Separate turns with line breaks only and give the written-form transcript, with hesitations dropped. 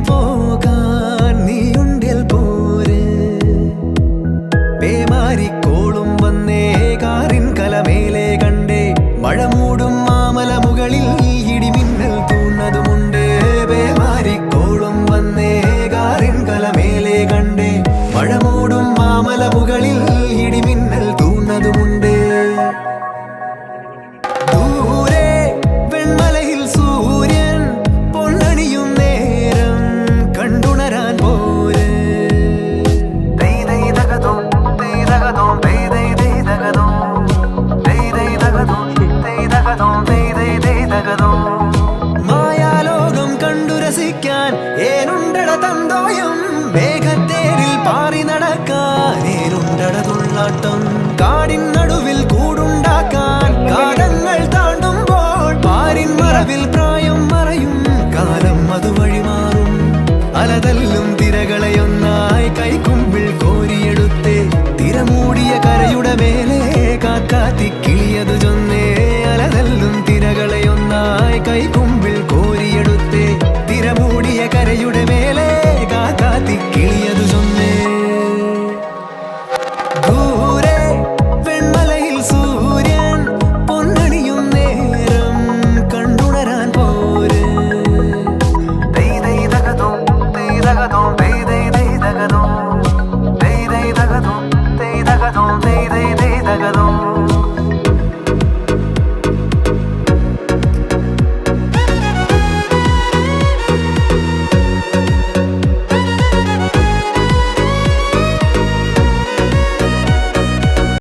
പോകാൻ നീയുണ്ടിൽ പോര് പേമാരിക്കോളും വന്നേ കാറിൻ കലമേലെ കണ്ടേ മഴ മൂടും മാമല മുകളിൽ ഇടിമിന്നൽ തൂന്നതുമുണ്ട് പേമാരിക്കോളും വന്നേ കാറിൻ കലമേലെ കണ്ടേ മഴ മൂടും മാമല മുകളിൽ ഇടിമിന്നൽ തൂന്നതുമുണ്ട് ദൂരെ വെൺമലയിൽ സൂര്യൻ പൊന്നണിയും നേരം കണ്ടുണരാൻ പോര് മായാലോകം കണ്ടു രസിക്കാൻ ഏനുണ്ടട തന്തോയം മേഘത്തേരിൽ പാറി നടക്കാൻ ഏനുണ്ടട തുള്ളാട്ടം കാടിൻ നടുവിൽ കൂടുണ്ടാക്കാൻ കാലങ്ങൾ താണ്ടുമ്പോൾ പാരിൻ മറവിൽ പ്രായം മറയും കാലം അതുവഴി മാറും അലതല്ലും തിരകളെയൊന്നായി കൈക്കുമ്പിൾ കോരിയെടുത്തേ തിരമൂടിയ കരയുടെ മേലെ കാക്കാത്തി കിളിയതു ചൊന്നേ അലതല്ലും തിരകളെയൊന്നായി കൈക്കുമ്പിൾ കോരിയെടുത്തേ തിരമൂടിയ കരയുടെ